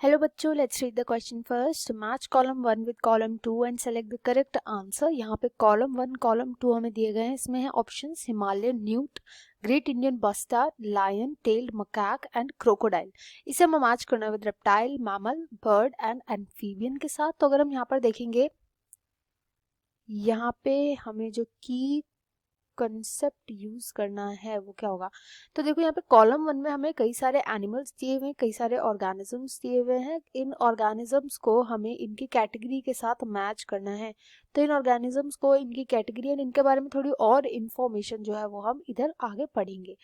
Hello बच्चों, let's read the question first. Match column 1 with column 2 and select the correct answer. यहाँ पे column 1 column 2 हमें दिए गए हैं। इसमें है options Himalayan newt, great Indian bustard, lion tailed macaque and crocodile. इसे हमें मैच करना है with reptile, mammal, bird and amphibian के साथ। तो अगर हम यहाँ पर देखेंगे, यहाँ पे हमें जो की कंसेप्ट यूज करना है वो क्या होगा। तो देखो यहाँ पे कॉलम 1 में हमें कई सारे एनिमल्स दिए हुए हैं, कई सारे ऑर्गेनिजम्स दिए हुए हैं। इन ऑर्गेनिजम्स को हमें इनकी कैटेगरी के साथ मैच करना है। तो इन ऑर्गेनिजम्स को, इनकी कैटेगरी एंड इनके बारे में थोड़ी और इन्फॉर्मेशन जो है वो हम इधर आगे पढ़ेंगे।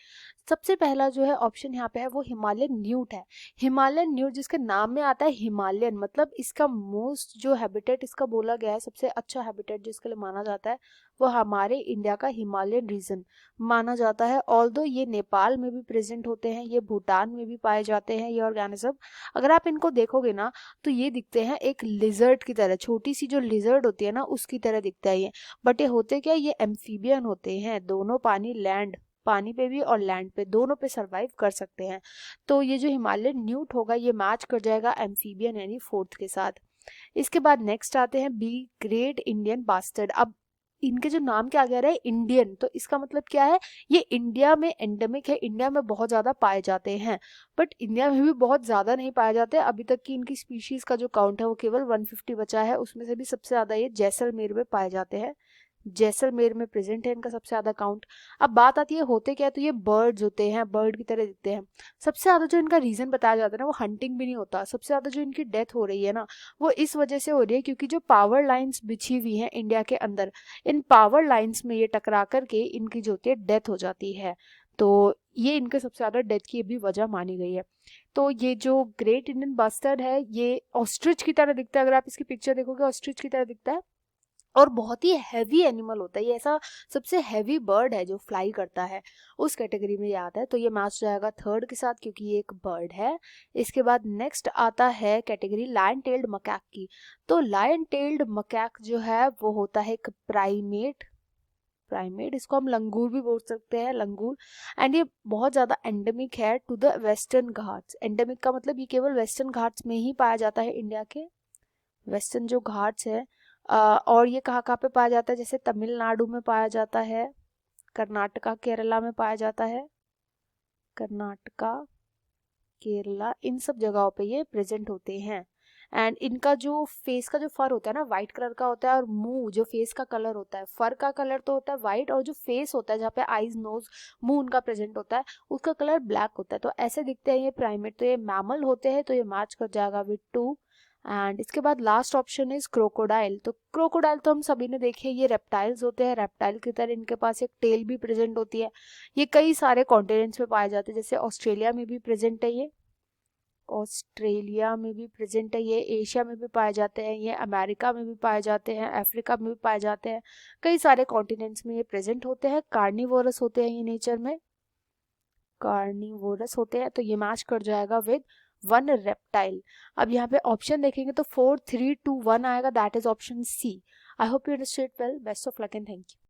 सबसे पहला जो है ऑप्शन यहाँ पे है वो हिमालयन न्यूट है। हिमालयन न्यूट जिसके नाम में आता है हिमालयन, मतलब इसका मोस्ट जो हैबिटेट इसका बोला गया है, सबसे अच्छा हैबिटेट जिसके लिए माना जाता है वो हमारे इंडिया का हिमालयन रीजन माना जाता है। ऑल्दो ये नेपाल में भी प्रेजेंट होते हैं, ये भूटान में भी पाए जाते हैं ये ऑर्गेनिज्म। अगर आप इनको देखोगे ना तो ये दिखते हैं एक लिजर्ड की तरह, छोटी सी जो लिजर्ड होती है ना उसकी तरह दिखता है ये। बट ये होते क्या, ये एम्फीबियन होते हैं, दोनों पानी पे भी और लैंड पे दोनों पे सरवाइव कर सकते हैं। तो ये जो हिमालयन न्यूट होगा ये मैच कर जाएगा एम्फीबियन यानी फोर्थ के साथ। इसके बाद नेक्स्ट आते हैं बी, ग्रेट इंडियन बास्टर्ड। अब इनके जो नाम के आगे आ रहा है इंडियन, तो इसका मतलब क्या है, ये इंडिया में एंडेमिक है, इंडिया में बहुत ज्यादा पाए जाते हैं। बट इंडिया में भी बहुत ज्यादा नहीं पाए जाते। अभी तक की इनकी स्पीशीज का जो काउंट है वो केवल 150 बचा है, उसमें से भी सबसे ज्यादा ये जैसलमेर में पाए जाते हैं। जैसलमेर में प्रेजेंट है इनका सबसे ज्यादा काउंट। अब बात आती है होते क्या है, तो ये बर्ड्स होते हैं, बर्ड की तरह दिखते हैं। सबसे ज्यादा जो इनका रीजन बताया जाता है ना वो हंटिंग भी नहीं होता। सबसे ज्यादा जो इनकी डेथ हो रही है ना वो इस वजह से हो रही है क्योंकि जो पावर लाइंस बिछी हुई हैं इंडिया के अंदर, इन पावर लाइंस में ये टकरा करके इनकी जो होती है डेथ हो जाती है। तो ये इनके सबसे ज्यादा डेथ की भी वजह मानी गई है। तो ये जो ग्रेट इंडियन बस्टर्ड है ये ऑस्ट्रिच की तरह दिखता है। अगर आप इसकी पिक्चर देखोगे ऑस्ट्रिच की तरह दिखता है और बहुत ही हैवी एनिमल होता है ये। ऐसा सबसे हैवी बर्ड है जो फ्लाई करता है, उस कैटेगरी में ये आता है। तो ये मैच जाएगा थर्ड के साथ क्योंकि ये एक बर्ड है। इसके बाद नेक्स्ट आता है कैटेगरी लायन टेल्ड मकैक की। तो लायन टेल्ड मकैक जो है वो होता है एक प्राइमेट इसको हम लंगूर भी बोल सकते हैं, लंगूर। एंड ये बहुत ज्यादा एंडेमिक है to the western Ghats. Endemic का मतलब ये केवल वेस्टर्न घाट्स में ही पाया जाता है, इंडिया के वेस्टर्न जो घाट्स है। और ये कहाँ कहाँ पे पाया जाता है, जैसे तमिलनाडु में पाया जाता है, कर्नाटका केरला में पाया जाता है, कर्नाटका केरला इन सब जगहों पे ये प्रेजेंट होते हैं। एंड इनका जो फेस का जो फर होता है ना वाइट कलर का होता है, और मुंह जो फेस का कलर होता है, फर का कलर तो होता है वाइट, और जो फेस होता है जहाँ पे आईज नोज मुंह उनका प्रेजेंट होता है उसका कलर ब्लैक होता है। तो ऐसे दिखते हैं ये प्राइमेट। तो ये मैमल होते हैं, तो ये मैच कर जाएगा विद 2। एंड इसके बाद लास्ट ऑप्शन इज क्रोकोडाइल। तो क्रोकोडाइल तो हम सभी ने देखे, ये रेप्टाइल्स होते हैं, रेप्टाइल की तरह इनके पास एक टेल भी प्रेजेंट होती है। ये कई सारे कॉन्टिनेंट्स में पाए जाते हैं, जैसे ऑस्ट्रेलिया में भी प्रेजेंट है, ये ऑस्ट्रेलिया में भी प्रेजेंट है, ये एशिया में भी पाए जाते हैं, ये अमेरिका में भी पाए जाते हैं, अफ्रीका में भी पाए जाते हैं, कई सारे कॉन्टिनेंट्स में ये प्रेजेंट होते हैं। कार्निवोरस होते हैं ये नेचर में, कार्निवोरस होते हैं। तो ये मैच कर जाएगा विद 1 रेप्टाइल। अब यहाँ पे ऑप्शन देखेंगे तो 4 3 2 1 आएगा, that is option C. I hope you understood well. Best of luck and thank you.